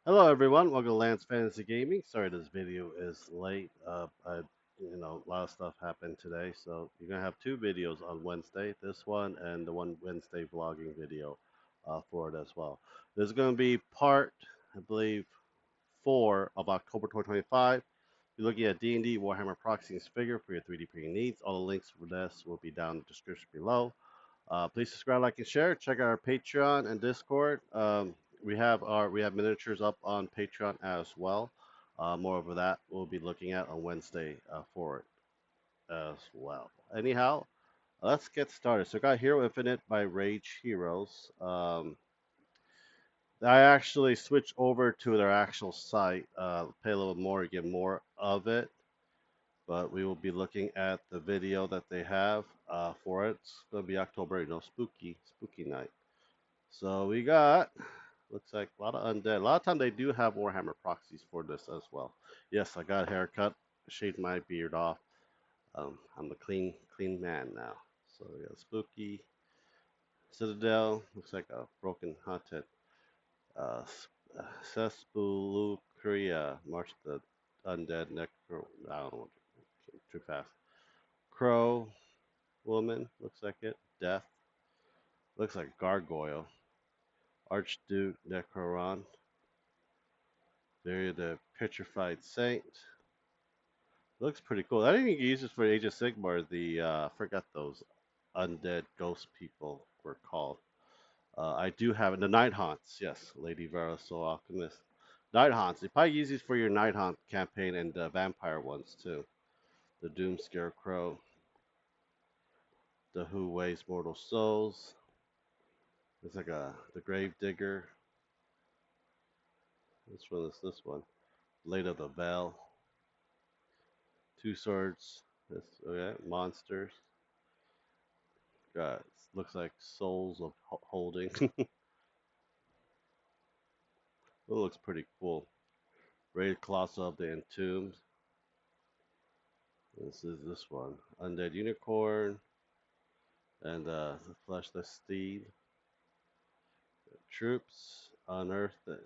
Hello everyone, welcome to Lance Fantasy Gaming. Sorry this video is late. A lot of stuff happened today, so you're gonna have two videos on Wednesday. This one and the one Wednesday vlogging video for it as well. This is gonna be part, I believe, 4 of October 2025. You're looking at D&D Warhammer Proxy figure for your 3D printing needs. All the links for this will be down in the description below. Please subscribe, like, and share. Check out our Patreon and Discord. We have miniatures up on Patreon as well. More of that we'll be looking at on Wednesday for it as well. Anyhow, let's get started. So, I got Hero Infinite by Rage Heroes. I actually switched over to their actual site. Pay a little more to get more of it, but we will be looking at the video that they have for it. It's gonna be October, spooky night. So we got, looks like a lot of undead. A lot of time they do have Warhammer proxies for this as well. Yes, I got a haircut, shaved my beard off. I'm a clean man now. So we got Spooky, Citadel, looks like a broken haunted. Uh, Cespulucria, March the Undead Necro. I don't know, too fast. Crow, Woman, looks like it. Death, looks like Gargoyle. Archduke Necron, there the Petrified Saint. Looks pretty cool. I think you can use this for Age of Sigmar. I forgot those undead ghost people were called. I do have it. The Night Haunts, yes, Lady Vera Soul Alchemist. Night Haunts. You probably use these for your Night Haunt campaign and the vampire ones too. The Doom Scarecrow, the Who Weighs Mortal Souls. It's like the Grave Digger. Which one is this one? Blade of the Bell. Two Swords. This okay. Monsters. Got looks like Souls of Holding. It looks pretty cool. Raid Colossal of the Entombed. This is this one. Undead Unicorn and the Fleshless Steed. Troops. Unearth the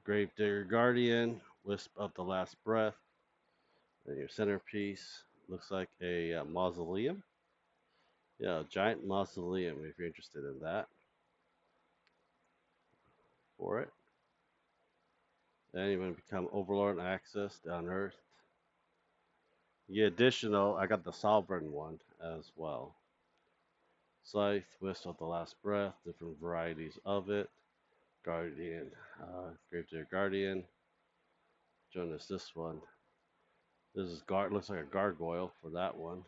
Gravedigger Guardian. Wisp of the Last Breath. And your centerpiece looks like a mausoleum. Yeah, a giant mausoleum if you're interested in that for it. Then you're going to become Overlord and Access down Earth. Yeah, additional, I got the Sovereign one as well. Scythe, Wisp of the Last Breath, different varieties of it. Guardian, Gravedigger Guardian. Join us this one. This is looks like a gargoyle for that one.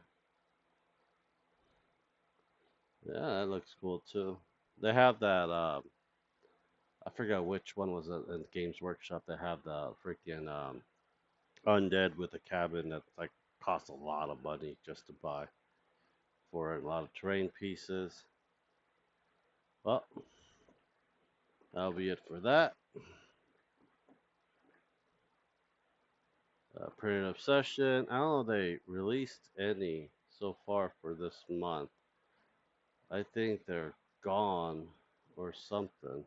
Yeah, that looks cool too. They have that. I forgot which one was it in Games Workshop. They have the freaking undead with a cabin that like costs a lot of money just to buy for it. A lot of terrain pieces. Well, that'll be it for that. Printed Obsession. I don't know if they released any so far for this month. I think they're gone or something.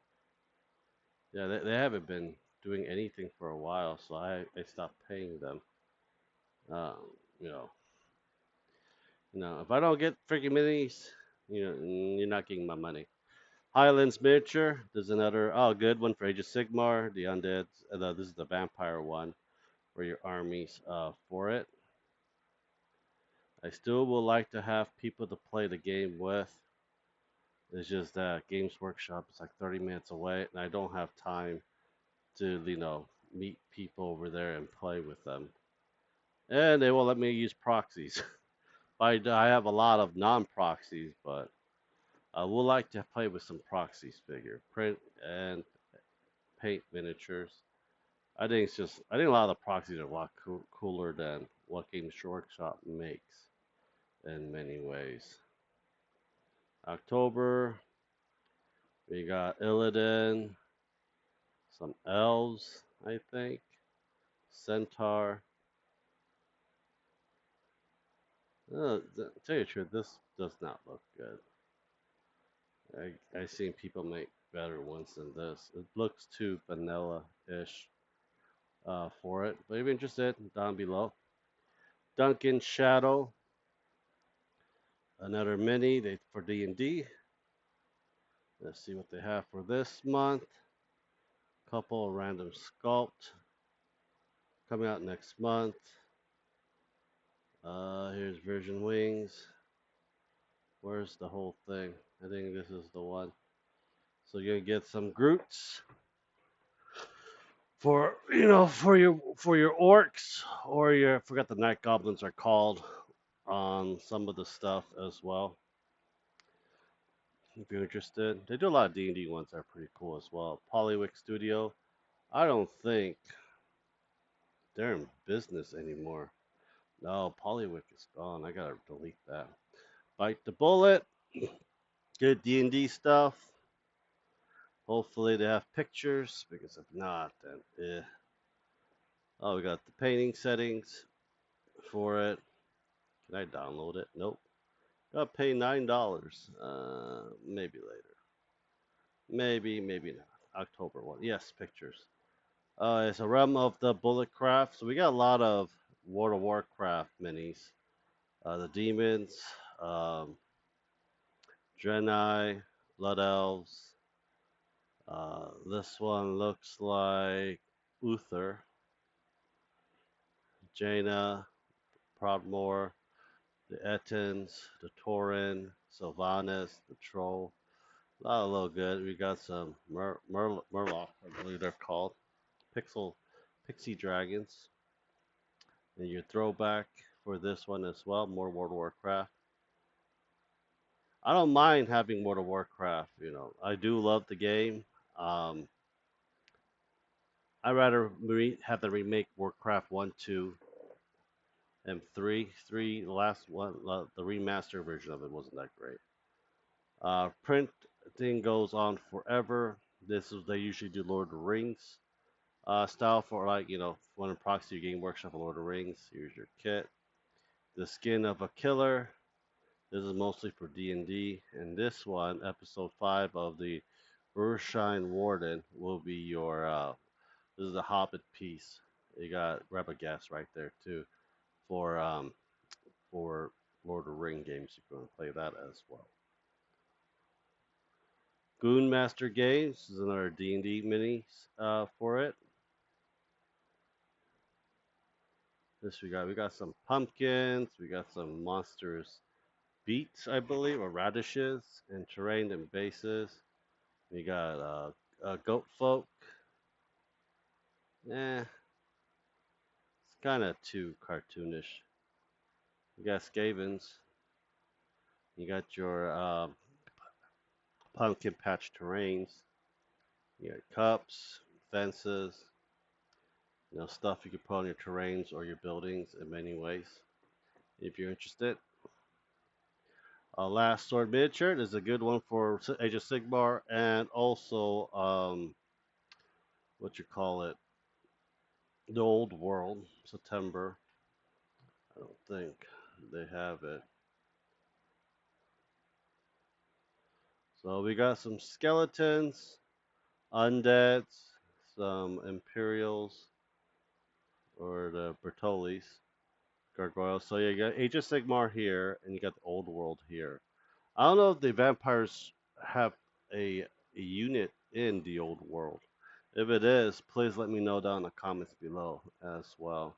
Yeah, they haven't been doing anything for a while, so I stopped paying them. Um, you know, if I don't get freaking minis, you're not getting my money. Highlands Miniature. There's another good one for Age of Sigmar. The Undead. This is the Vampire one for your armies for it. I still would like to have people to play the game with. It's just that Games Workshop is like 30 minutes away, and I don't have time to, meet people over there and play with them. And they won't let me use proxies. I have a lot of non-proxies, but I would like to play with some proxies figure, print and paint miniatures. I think a lot of the proxies are a lot cooler than what Games Workshop makes in many ways. October, we got Illidan, some elves, I think, centaur. To tell you the truth, this does not look good. I seen people make better ones than this. It looks too vanilla-ish for it. But if you're interested, down below. Duncan Shadow, another mini they for D&D. Let's see what they have for this month. Couple of random sculpt coming out next month. Here's Virgin Wings. Where's the whole thing? I think this is the one. So you're gonna get some Groots for for your orcs or your I forgot the night goblins are called on some of the stuff as well. If you're interested, they do a lot of D&D ones that are pretty cool as well. Polywick Studio. I don't think they're in business anymore. No, Polywick is gone. I gotta delete that. Bite the bullet. Good D&D stuff. Hopefully they have pictures because if not, then eh. Oh, we got the painting settings for it. Can I download it? Nope. Gotta pay $9. Maybe later. Maybe not. October 1. Yes, pictures. It's a Realm of the Bulletcraft. So we got a lot of World of Warcraft minis. The demons, um, Draenei, Blood Elves. This one looks like Uther, Jaina, Proudmoore, the Ettins, the Tauren, Sylvanas, the Troll. A lot of little good. We got some Murloc, I believe they're called. Pixie Dragons. And your throwback for this one as well, more World of Warcraft. I don't mind having World of Warcraft, I do love the game. Um, I'd rather have the remake Warcraft 1, 2, and 3. 3, the last one, the remaster version of it wasn't that great. Printing goes on forever. They usually do Lord of the Rings style for one in proxy game workshop of Lord of the Rings. Here's your kit. The Skin of a Killer. This is mostly for D&D, and this one, episode 5 of the Urshine Warden, will be your. This is a Hobbit piece. You got Rabagast right there too, for Lord of the Ring games. You can play that as well. Goon Master Games is another D&D mini for it. This we got some pumpkins, we got some monsters beets, I believe, or radishes, and terrain and bases. We got goat folk. It's kind of too cartoonish. You got Skavens. You got your pumpkin patch terrains. You got cups, fences, stuff you can put on your terrains or your buildings in many ways. If you're interested. Last Sword Miniature is a good one for Age of Sigmar and also what you call it, the Old World, September. I don't think they have it. So we got some skeletons, undeads, some Imperials, or the Bertolis, Gargoyles. So yeah, you got Age of Sigmar here, and you got the Old World here. I don't know if the vampires have a unit in the Old World. If it is, please let me know down in the comments below as well.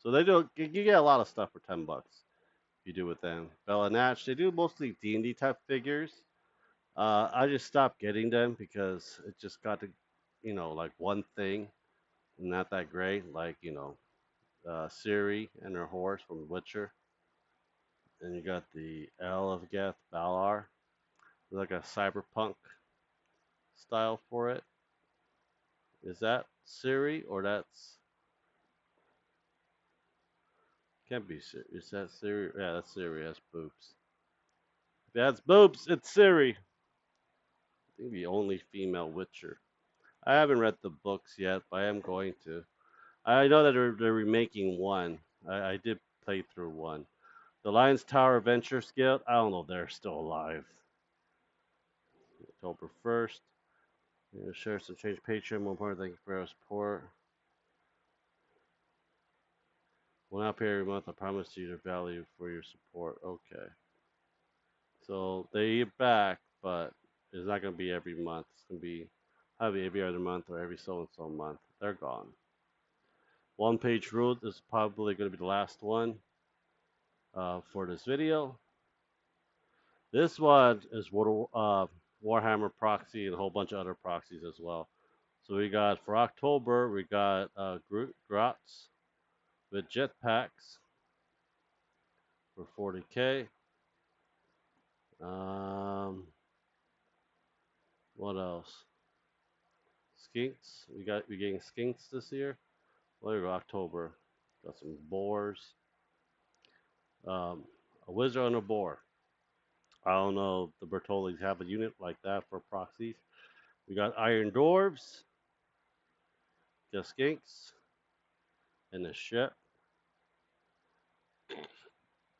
So they do you get a lot of stuff for $10 if you do with them. Bella Natch, they do mostly D&D type figures. I just stopped getting them because it just got to, like one thing, not that great, like Ciri and her horse from Witcher, and you got the Elfgeth Valar, like a cyberpunk style for it. Is that Ciri or that's can't be Ciri? Is that Ciri? Yeah, that's Ciri. That's boobs. If that's boobs, it's Ciri. I think the only female Witcher. I haven't read the books yet, but I am going to. I know that they're remaking one. I did play through one. The Lions Tower Adventures Guild. I don't know if they're still alive. October 1st. You know, share some change Patreon. More important, thank you for your support. Will not pay every month. I promise you the value for your support. Okay. So they get back, but it's not gonna be every month. It's gonna be probably every other month or every so and so month. They're gone. One page rule is probably gonna be the last one for this video. This one is Warhammer proxy and a whole bunch of other proxies as well. So we got for October, we got Grots with jetpacks for 40k. What else? Skinks. We getting skinks this year. Well, there we go, October. Got some boars. Um, a wizard and a boar. I don't know if the Bertollis have a unit like that for proxies. We got iron dwarves. Got skinks. And a ship.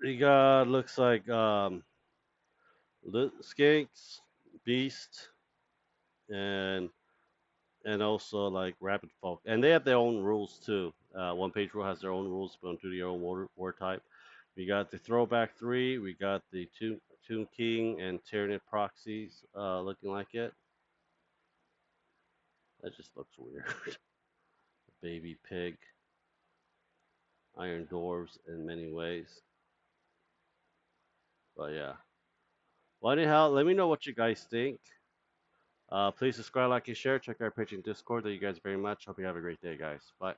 We got looks like skinks, beast, and also like rapid folk, and they have their own rules too. One page rule has their own rules, but to your own war type. We got the throwback three. We got the Tomb King and Tyranid proxies looking like it. That just looks weird. Baby pig, iron dwarves in many ways. But yeah. Well, anyhow, let me know what you guys think. Please subscribe, like, and share. Check our page in Discord. Thank you guys very much. Hope you have a great day, guys. Bye.